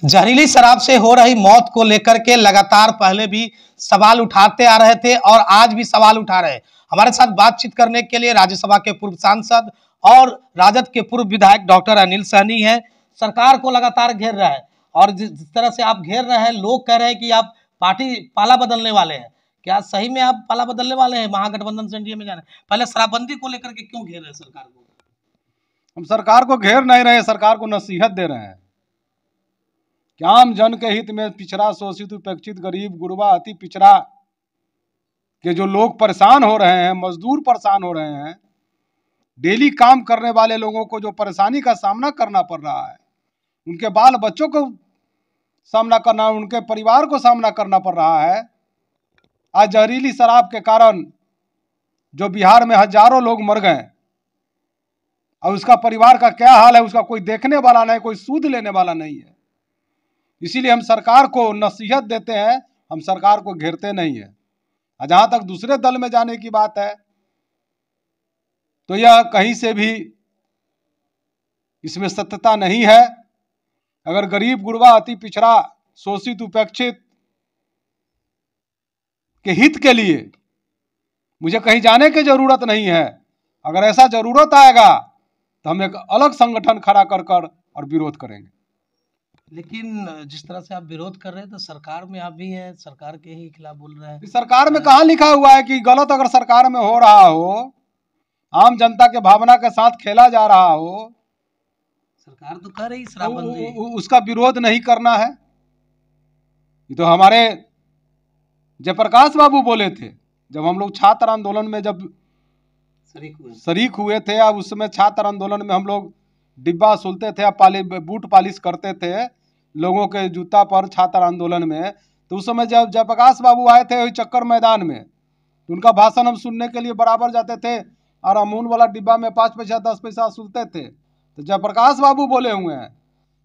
जहरीली शराब से हो रही मौत को लेकर के लगातार पहले भी सवाल उठाते आ रहे थे और आज भी सवाल उठा रहे हैं। हमारे साथ बातचीत करने के लिए राज्यसभा के पूर्व सांसद और राजद के पूर्व विधायक डॉक्टर अनिल सहनी है। सरकार को लगातार घेर रहा है और जिस तरह से आप घेर रहे हैं, लोग कह रहे हैं कि आप पार्टी पाला बदलने वाले हैं। क्या सही में आप पाला बदलने वाले हैं, महागठबंधन से एनडीए में जाने? पहले शराबबंदी को लेकर के क्यों घेर रहे हैं सरकार को? हम सरकार को घेर नहीं रहे, सरकार को नसीहत दे रहे हैं कि आम जन के हित में पिछड़ा, शोषित, उपेक्षित, गरीब, गुरबा, अति पिछड़ा के जो लोग परेशान हो रहे हैं, मजदूर परेशान हो रहे हैं, डेली काम करने वाले लोगों को जो परेशानी का सामना करना पड़ रहा है, उनके बाल बच्चों को सामना करना, उनके परिवार को सामना करना पड़ रहा है। आज जहरीली शराब के कारण जो बिहार में हजारों लोग मर गए और उसका परिवार का क्या हाल है, उसका कोई देखने वाला नहीं, कोई सूद लेने वाला नहीं है। इसीलिए हम सरकार को नसीहत देते हैं, हम सरकार को घेरते नहीं है। जहां तक दूसरे दल में जाने की बात है, तो यह कहीं से भी इसमें सत्यता नहीं है। अगर गरीब, गुरबा, अति पिछड़ा, शोषित, उपेक्षित के हित के लिए मुझे कहीं जाने की जरूरत नहीं है। अगर ऐसा जरूरत आएगा तो हम एक अलग संगठन खड़ा कर और विरोध करेंगे। लेकिन जिस तरह से आप विरोध कर रहे हैं तो सरकार में आप भी हैं, सरकार के ही खिलाफ बोल रहे हैं। सरकार में कहाँ लिखा हुआ है कि गलत अगर सरकार में हो रहा हो, आम जनता के भावना के साथ खेला जा रहा हो, सरकार तो कर रही शराबबंदी, उसका विरोध नहीं करना है। ये तो हमारे जयप्रकाश बाबू बोले थे जब हम लोग छात्र आंदोलन में जब शरीक हुए थे। अब उस समय छात्र आंदोलन में हम लोग डिब्बा सुलते थे, बूट पालिश करते थे लोगों के जूता पर छात्र आंदोलन में। तो उस समय जब जयप्रकाश बाबू आए थे चक्कर मैदान में, तो उनका भाषण हम सुनने के लिए बराबर जाते थे और अमूल वाला डिब्बा में 5 पैसा 10 पैसा सुलते थे। तो जयप्रकाश बाबू बोले हुए हैं,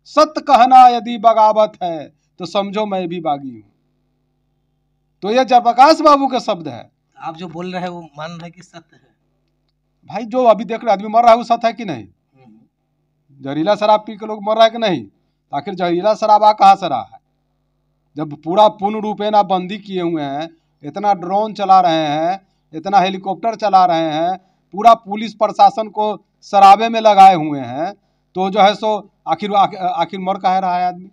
सत्य कहना यदि बगावत है तो समझो मैं भी बागी हूँ। तो ये जयप्रकाश बाबू के शब्द है। आप जो बोल रहे हैं वो मान रहे हैं कि सत्य है? भाई जो अभी देख रहे आदमी मर रहा है वो सत्य है कि नहीं? जहरीला शराब पी के लोग मर रहा है कि नहीं? आखिर जहरीला शराब आ कहाँ से रहा है? जब पूरा पूर्ण रूपेण आप बंदी किए हुए हैं, इतना ड्रोन चला रहे हैं, इतना हेलीकॉप्टर चला रहे हैं, पूरा पुलिस प्रशासन को शराबे में लगाए हुए हैं, तो जो है सो आखिर मर कहाँ रहा है आदमी?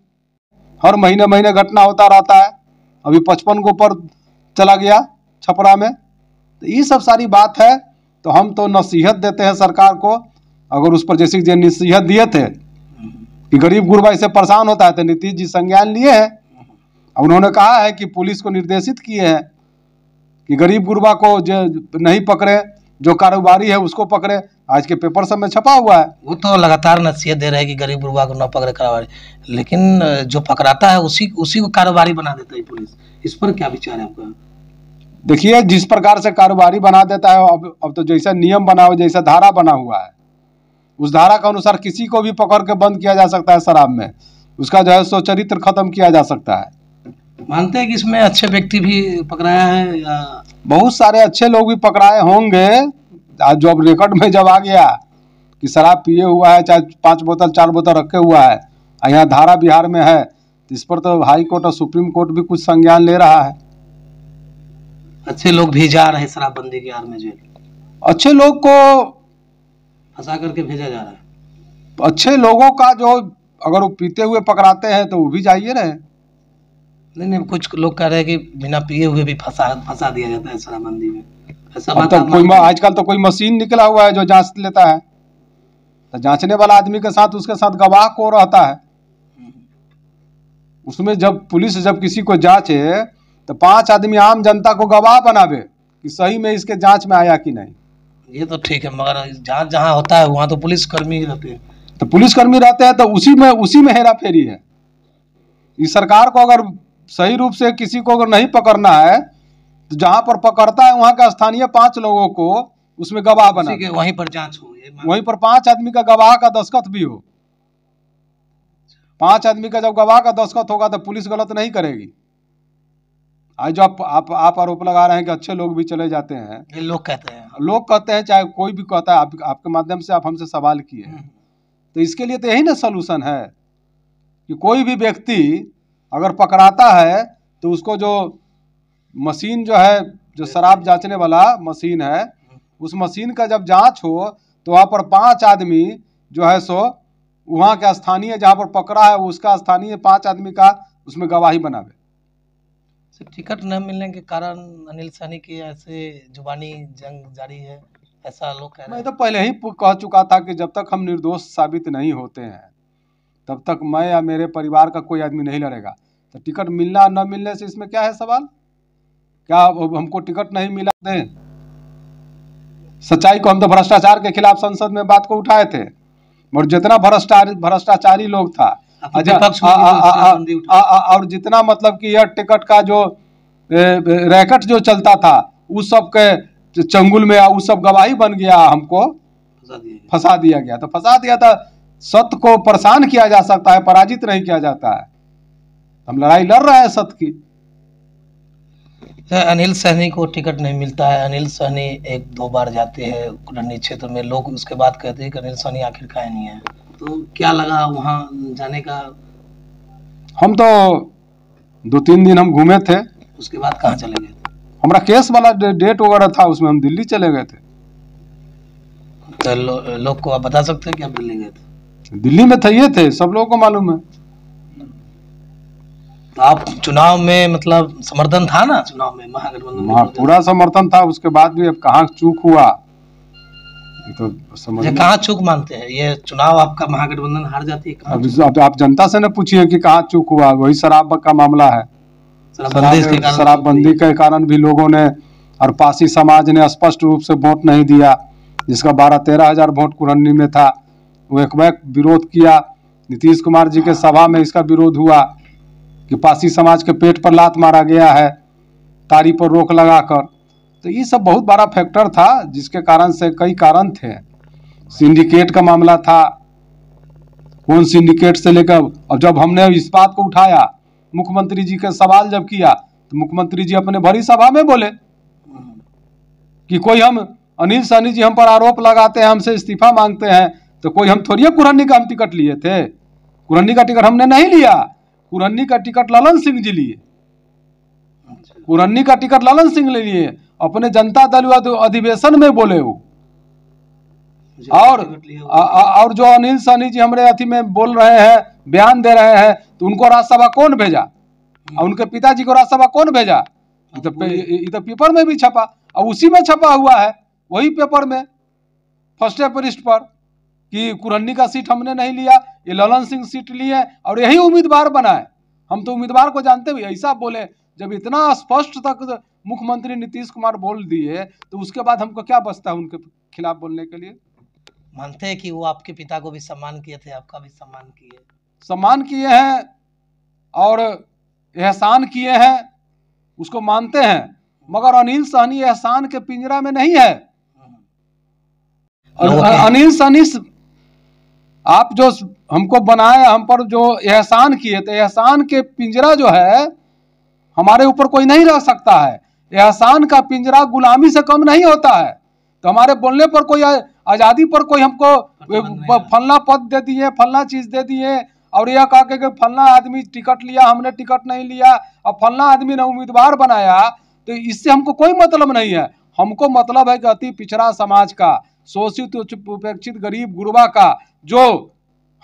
हर महीने महीने घटना होता रहता है। अभी 55 के ऊपर चला गया छपरा में। तो ये सब सारी बात है। तो हम तो नसीहत देते हैं सरकार को। अगर उस पर जैसे जो नसीहत दिए थे कि गरीब गुरबा इससे परेशान होता है, तो नीतीश जी संज्ञान लिए हैं। उन्होंने कहा है कि पुलिस को निर्देशित किए हैं कि गरीब गुरबा को जो नहीं पकड़े, जो कारोबारी है उसको पकड़े। आज के पेपर सब में छपा हुआ है। वो तो लगातार नसीहत दे रहे हैं कि गरीब गुरबा को न पकड़े कारोबारी, लेकिन जो पकड़ाता है उसी को कारोबारी बना देता है पुलिस। इस पर क्या विचार है आपका? देखिए, जिस प्रकार से कारोबारी बना देता है, अब तो जैसा नियम बना हुआ, जैसा धारा बना हुआ है, उस धारा के अनुसार किसी को भी पकड़ के बंद किया जा सकता है शराब में। उसका जो है सो चरित्र खत्म किया जा सकता है। मानते हैं कि इसमें अच्छे व्यक्ति भी पकड़ाया है या? बहुत सारे अच्छे लोग भी पकड़ाए होंगे। जो अब रिकॉर्ड में जब आ गया कि शराब पिए हुआ है, चाहे 5 बोतल 4 बोतल रखे हुआ है, यहाँ धारा बिहार में है, तो इस पर तो हाई कोर्ट और सुप्रीम कोर्ट भी कुछ संज्ञान ले रहा है। अच्छे लोग भी जा रहे हैं शराबबंदी के आड़ में जेल। अच्छे लोग को फंसा करके भेजा जा रहा है। अच्छे लोगों का जो अगर वो पीते हुए पकड़ाते हैं तो वो भी जाइए रहे। नहीं, कुछ लोग कह रहे हैं कि बिना पिए हुए भी फंसा दिया जाता है शराबबंदी में। ऐसा बात तो कोई आजकल तो कोई मशीन निकला हुआ है जो जांच लेता है। तो जांचने वाला आदमी के साथ उसके साथ गवाह को रहता है। उसमें जब पुलिस जब किसी को जांचे तो 5 आदमी आम जनता को गवाह बनावे कि सही में इसके जांच में आया कि नहीं। ये तो ठीक है, मगर जांच जहां होता है वहां तो पुलिसकर्मी ही रहते हैं। तो पुलिसकर्मी रहते हैं तो उसी में हेरा फेरी है। इस सरकार को अगर सही रूप से किसी को अगर नहीं पकड़ना है तो जहां पर पकड़ता है वहां का स्थानीय 5 लोगों को उसमें गवाह बना, वहीं पर जांच हो, वहीं पर 5 आदमी का गवाह का दस्तखत भी हो। 5 आदमी का जब गवाह का दस्तखत होगा तो पुलिस गलत नहीं करेगी। आज जो आप आरोप लगा रहे हैं कि अच्छे लोग भी चले जाते हैं, ये लोग कहते हैं, चाहे कोई भी कहता है। आपके माध्यम से आप हमसे सवाल किए, तो इसके लिए तो यही ना सलूशन है कि कोई भी व्यक्ति अगर पकड़ाता है तो उसको जो मशीन जो है, जो शराब जांचने वाला मशीन है, उस मशीन का जब जांच हो तो वहाँ पर 5 आदमी जो है सो वहाँ के स्थानीय जहाँ पर पकड़ा है उसका स्थानीय 5 आदमी का उसमें गवाही बनावे। टिकट न मिलने के कारण अनिल सहनी की ऐसे जुबानी जंग जारी है, ऐसा लोग कह रहे मैं हैं। तो पहले ही कह चुका था कि जब तक हम निर्दोष साबित नहीं होते हैं तब तक मैं या मेरे परिवार का कोई आदमी नहीं लड़ेगा। तो टिकट मिलना न मिलने से इसमें क्या है सवाल? क्या अब हमको टिकट नहीं मिला थे? सच्चाई को हम तो भ्रष्टाचार के खिलाफ संसद में बात को उठाए थे, और जितना भ्रष्टाचारी लोग था और जितना मतलब कि यह टिकट का जो रैकेट जो चलता था उस सब के चंगुल में उस सब गवाही बन गया, हमको फंसा दिया गया। तो फंसा दिया था, सत्य को परेशान किया जा सकता है, पराजित नहीं किया जाता है। हम लड़ाई लड़ रहे हैं सत्य की। अनिल सहनी को टिकट नहीं मिलता है। अनिल सहनी 1-2 बार जाते हैं कुरनी क्षेत्र में, लोग उसके बाद कहते हैं कि अनिल सहनी आखिर काहे नहीं है। तो क्या लगा वहाँ जाने का? हम तो 2-3 दिन हम घूमे थे, उसके बाद कहाँ चले गए? हमारा केस वाला डेट वगैरह था, उसमें हम दिल्ली चले गए थे। तो लोग को आप बता सकते हैं कि आप दिल्ली गए थे? दिल्ली में थे, ये थे, सब लोगों को मालूम है। तो आप चुनाव में मतलब समर्थन था ना, चुनाव में महागठबंधन? हाँ, पूरा समर्थन था। उसके बाद भी अब कहाँ चूक हुआ तो समझ कहाँ चूक मानते हैं? ये चुनाव आपका महागठबंधन हार जाती है। अब आप जनता से न पूछिए कि कहाँ चूक हुआ। वही शराब का मामला है। शराबबंदी के कारण भी लोगों ने और पासी समाज ने स्पष्ट रूप से वोट नहीं दिया, जिसका 12-13 हजार वोट कुरन्नी में था। वो एक विरोध किया। नीतीश कुमार जी के सभा में इसका विरोध हुआ कि पासी समाज के पेट पर लात मारा गया है तारी पर रोक लगाकर। तो ये सब बहुत बड़ा फैक्टर था, जिसके कारण से कई कारण थे। सिंडिकेट का मामला था, कौन सिंडिकेट से लेकर, और जब हमने इस बात को उठाया, मुख्यमंत्री जी के सवाल जब किया, तो मुख्यमंत्री जी अपने भरी सभा में बोले कि कोई हम अनिल सहनी जी हम पर आरोप लगाते हैं, हमसे इस्तीफा मांगते हैं, तो कोई हम थोड़ी कुरन्नी का हम टिकट लिए थे। कुरन्नी का टिकट हमने नहीं लिया। कुरन्नी का टिकट ललन सिंह जी लिए। कुरन्नी का टिकट ललन सिंह ले लिए, अपने जनता दल अधिवेशन में बोले वो। और जो अनिल सहनी जी हमारे अथी में बोल रहे हैं, बयान दे रहे हैं, तो उनको राज्यसभा कौन भेजा? और उनके पिताजी को राज्यसभा कौन भेजा? ये तो पेपर में भी छपा, और उसी में छपा हुआ है, वही पेपर में फर्स्ट पृष्ठ पर, कि कुरन्नी का सीट हमने नहीं लिया, ये ललन सिंह सीट लिए और यही उम्मीदवार बनाए। हम तो उम्मीदवार को जानते भी, ऐसा बोले। जब इतना स्पष्ट तक मुख्यमंत्री नीतीश कुमार बोल दिए, तो उसके बाद हमको क्या बचता है उनके खिलाफ बोलने के लिए? मानते हैं कि वो आपके पिता को भी सम्मान किए थे, आपका भी सम्मान किए हैं और एहसान किए हैं, उसको मानते हैं। मगर अनिल सहनी एहसान के पिंजरा में नहीं है। अनिल सहनी आप जो हमको बनाए, हम पर जो एहसान किए थे, एहसान के पिंजरा जो है हमारे ऊपर कोई नहीं रह सकता है। एहसान का पिंजरा गुलामी से कम नहीं होता है। तो हमारे बोलने पर कोई, आज़ादी पर कोई हमको फलना पद दे दिए, फलना चीज दे दिए, और यह कहा कि फलना आदमी टिकट लिया, हमने टिकट नहीं लिया, और फलना आदमी ने उम्मीदवार बनाया, तो इससे हमको कोई मतलब नहीं है। हमको मतलब है कि अति पिछड़ा समाज का, शोषित उपेक्षित गरीब गुरबा का जो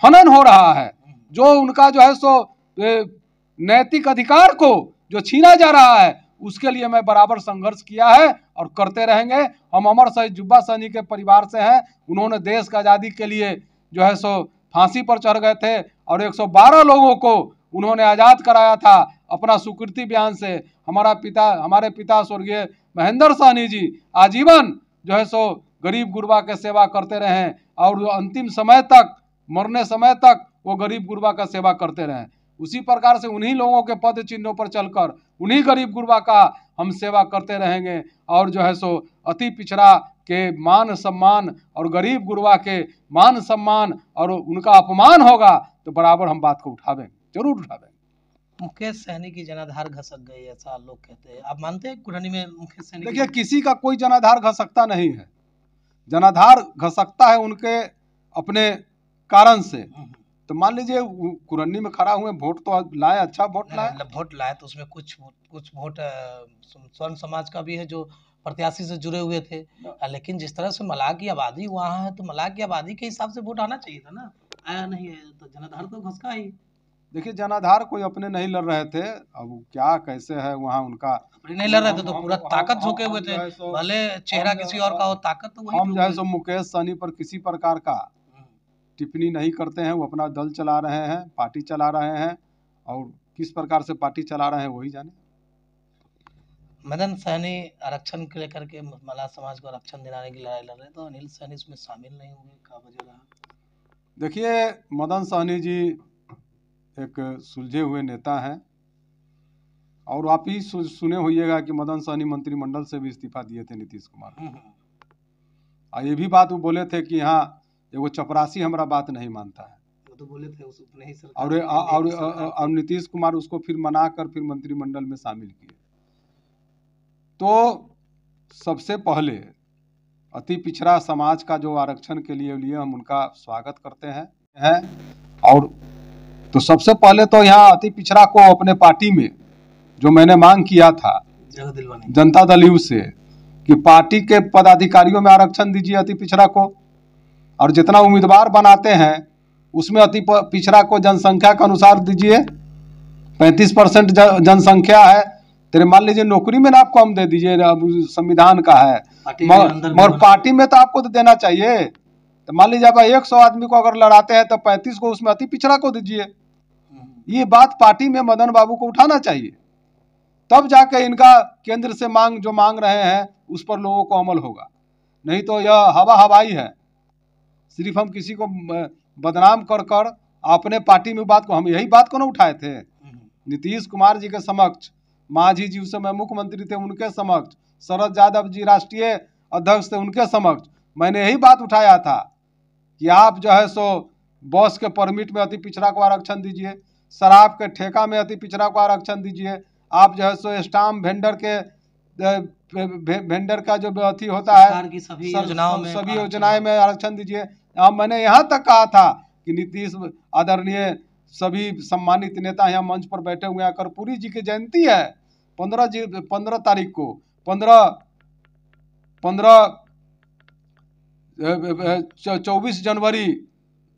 हनन हो रहा है, जो उनका जो है सो नैतिक अधिकार को जो छीना जा रहा है, उसके लिए मैं बराबर संघर्ष किया है और करते रहेंगे। हम अमर शहीद जुब्बा सहनी के परिवार से हैं। उन्होंने देश का आज़ादी के लिए जो है सो फांसी पर चढ़ गए थे, और 112 लोगों को उन्होंने आज़ाद कराया था अपना स्वीकृति बयान से। हमारे पिता स्वर्गीय महेंद्र सहनी जी आजीवन जो है सो गरीब गुरबा के सेवा करते रहे, और अंतिम समय तक, मरने समय तक वो गरीब गुरबा का सेवा करते रहे। उसी प्रकार से उन्हीं लोगों के पद चिन्हों पर चलकर उन्हीं गरीब गुरबा का हम सेवा करते रहेंगे। और जो है सो अति पिछड़ा के मान सम्मान और गरीब गुरबा के मान सम्मान और उनका अपमान होगा तो बराबर हम बात को उठावेंगे, जरूर उठावेंगे। मुकेश सहनी की जनाधार घसक गई, ऐसा लोग कहते हैं। आप मानते हैं कुरनी में मुकेश सहनी? देखिए, किसी का कोई जनाधार घसकता नहीं है। जनाधार घसकता है उनके अपने कारण से, तो मान लीजिए कुरन्नी में खड़ा हुए, वोट तो लाए, अच्छा वोट लाए। वोट लाए तो उसमें कुछ वोट स्वर्ण समाज का भी है जो प्रत्याशी से जुड़े हुए थे, लेकिन जिस तरह से मलाह की आबादी वहाँ है तो मलाह की आबादी के हिसाब से वोट आना चाहिए था ना, आया नहीं है तो जनाधार तो घसका ही। देखिए जनाधार कोई अपने नहीं लड़ रहे थे, अब क्या कैसे है वहाँ उनका अपने नहीं लड़ रहे थे तो पूरा ताकत झोंके हुए थे, भले चेहरा किसी और का हो, ताकत तो वही। हम जो है सो मुकेश सहनी पर किसी प्रकार का टिप्पणी नहीं करते हैं, वो अपना दल चला रहे हैं, पार्टी चला रहे हैं, और किस प्रकार से पार्टी चला रहे हैं वही जाने। मदन सहनी आरक्षण को लेकर के मलाह समाज को आरक्षण दिलाने की लड़ाई लड़ रहे, तो अनिल सहनी इसमें शामिल नहीं हुए, क्या वजह रहा? देखिए मदन सहनी जी एक सुलझे हुए नेता हैं, और आप ही सुने होइएगा कि मदन सहनी मंत्रिमंडल से भी इस्तीफा दिए थे नीतीश कुमार। और ये भी बात वो बोले थे कि हाँ वो चपरासी हमारा बात नहीं मानता है, वो तो बोले थे उस अपने ही सरकार और नीतीश कुमार उसको फिर मना कर फिर मंत्रिमंडल में शामिल किए। तो सबसे पहले अति पिछड़ा समाज का जो आरक्षण के लिए हम उनका स्वागत करते हैं। और तो सबसे पहले तो यहाँ अति पिछड़ा को अपने पार्टी में जो मैंने मांग किया था जनता दल यू से कि पार्टी के पदाधिकारियों में आरक्षण दीजिए अति पिछड़ा को, और जितना उम्मीदवार बनाते हैं उसमें अति पिछड़ा को जनसंख्या के अनुसार दीजिए। 35% जनसंख्या है, तेरे मान लीजिए नौकरी में ना आपको हम दे दीजिए, संविधान का है, मगर पार्टी में तो आपको तो देना चाहिए। तो मान लीजिए आप 100 आदमी को अगर लड़ाते हैं तो 35 को उसमें अति पिछड़ा को दीजिए। ये बात पार्टी में मदन बाबू को उठाना चाहिए, तब जाके इनका केंद्र से जो मांग रहे हैं उस पर लोगों को अमल होगा। नहीं तो यह हवाई है, सिर्फ हम किसी को बदनाम कर अपने पार्टी में बात को, हम यही बात को ना उठाए थे नीतीश कुमार जी के समक्ष, मांझी जी उस समय मुख्यमंत्री थे उनके समक्ष, शरद यादव जी राष्ट्रीय अध्यक्ष थे उनके समक्ष, मैंने यही बात उठाया था कि आप जो है सो बस के परमिट में अति पिछड़ा को आरक्षण दीजिए, शराब के ठेका में अति पिछड़ा को आरक्षण दीजिए, आप जो है सो स्टाम्प वेंडर का जो अति होता है की सभी योजनाएं में आरक्षण दीजिए। मैंने यहाँ तक कहा था कि नीतीश आदरणीय सभी सम्मानित नेता यहाँ मंच पर बैठे हुए हैं, कर्पूरी जी की जयंती है 15 तारीख को, 24 जनवरी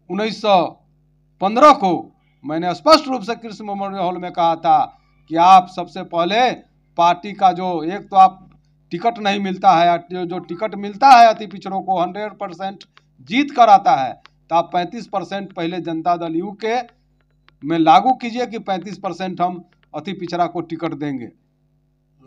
1915 को मैंने स्पष्ट रूप से कृष्ण मेमोरियल हॉल में कहा था कि आप सबसे पहले पार्टी का जो एक तो आप टिकट नहीं मिलता है, जो टिकट मिलता है अति पिछड़ों को 100% जीत कर आता है, तो आप 35% पहले जनता दल यू के में लागू कीजिए कि 35% हम अति पिछड़ा को टिकट देंगे।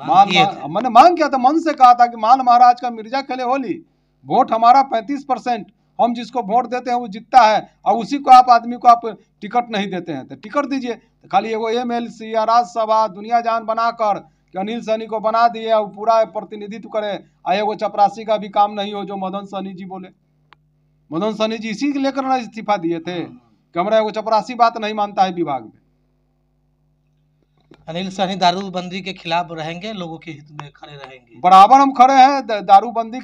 मैंने मांग किया था, मन से कहा था कि मान महाराज का मिर्जा खेले होली, वोट हमारा 35%, हम जिसको वोट देते हैं वो जीतता है, और उसी को आप आदमी को आप टिकट नहीं देते हैं तो टिकट दीजिए। तो खाली एगो MLC या राज्यसभा दुनिया जान बनाकर कि अनिल सहनी को बना दिए और पूरा प्रतिनिधित्व करे, और एगो चपरासी का भी काम नहीं हो जो मदन सहनी जी बोले। मदन सहनी जी इसी के लेकर ना इस्तीफा दिए थे कि हमारा एगो चपरासी बात नहीं मानता है विभाग में। अनिल सहनी दारूबंदी के खिलाफ रहेंगे, लोगों के हित में खड़े रहेंगे। बराबर हम खड़े हैं दारूबंदी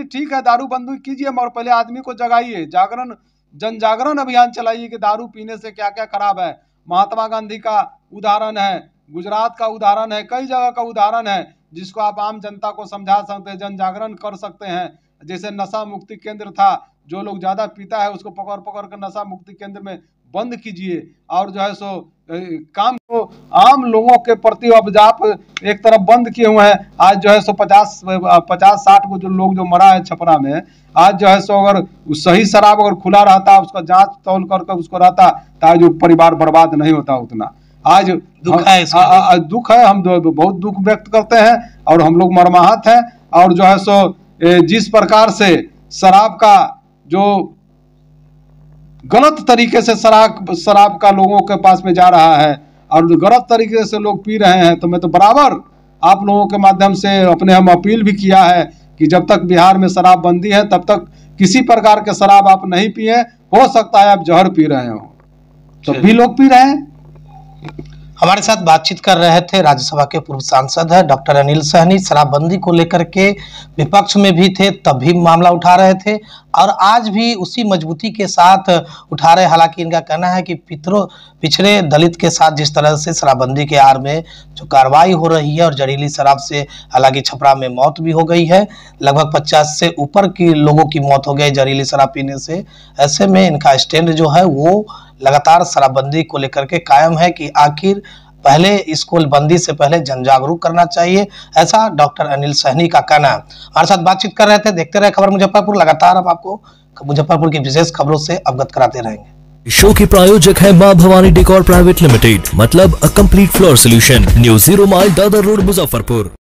ठीक है, दारूबंदी कीजिए, मगर पहले आदमी को जगाइए, जन जागरण अभियान चलाइए कि दारू पीने से क्या क्या खराब है। महात्मा गांधी का उदाहरण है, गुजरात का उदाहरण है, कई जगह का उदाहरण है जिसको आप आम जनता को समझा सकते हैं, जन जागरण कर सकते हैं। जैसे नशा मुक्ति केंद्र था, जो लोग ज्यादा पीता है उसको पकड़ कर नशा मुक्ति केंद्र में बंद कीजिए, और जो है सो काम को आम लोगों के प्रति अब आप एक तरफ बंद किए हुए हैं। आज जो है सो 50-60 को जो लोग जो मरा है छपरा में, आज जो है सो अगर सही शराब अगर खुला रहता, उसका जांच तौल करके उसको रहता, तो आज परिवार बर्बाद नहीं होता उतना। आज दुख है, हम बहुत दुख व्यक्त करते हैं और हम लोग मर्माहत हैं। और जो है सो जिस प्रकार से शराब का जो गलत तरीके से शराब का लोगों के पास में जा रहा है और गलत तरीके से लोग पी रहे हैं, तो मैं तो बराबर आप लोगों के माध्यम से अपने हम अपील भी किया है कि जब तक बिहार में शराब बंदी है तब तक किसी प्रकार के शराब आप नहीं पिए। हो सकता है आप जहर पी रहे हो, तो भी लोग पी रहे हैं। हमारे साथ बातचीत कर रहे थे राज्यसभा के पूर्व सांसद है डॉक्टर अनिल सहनी। शराबबंदी को लेकर के विपक्ष में भी थे, तब भी मामला उठा रहे थे, और आज भी उसी मजबूती के साथ उठा रहे। हालांकि इनका कहना है कि पिछड़े दलित के साथ जिस तरह से शराबबंदी के आड़ में जो कार्रवाई हो रही है और जहरीली शराब से, हालांकि छपरा में मौत भी हो गई है, लगभग 50 से ऊपर की लोगों की मौत हो गई जहरीली शराब पीने से। ऐसे में इनका स्टैंड जो है वो लगातार शराबबंदी को लेकर के कायम है कि आखिर पहले इसको बंदी से पहले जन जागरूक करना चाहिए, ऐसा डॉक्टर अनिल सहनी का कहना है। हमारे साथ बातचीत कर रहे थे। देखते रहे खबर मुजफ्फरपुर। लगातार हम आपको मुजफ्फरपुर की विशेष खबरों से अवगत कराते रहेंगे। शो के प्रायोजक है मां भवानी डेकोर प्राइवेट लिमिटेड, मतलब a complete floor solution, new 0 mile Dadar road, Muzaffarpur.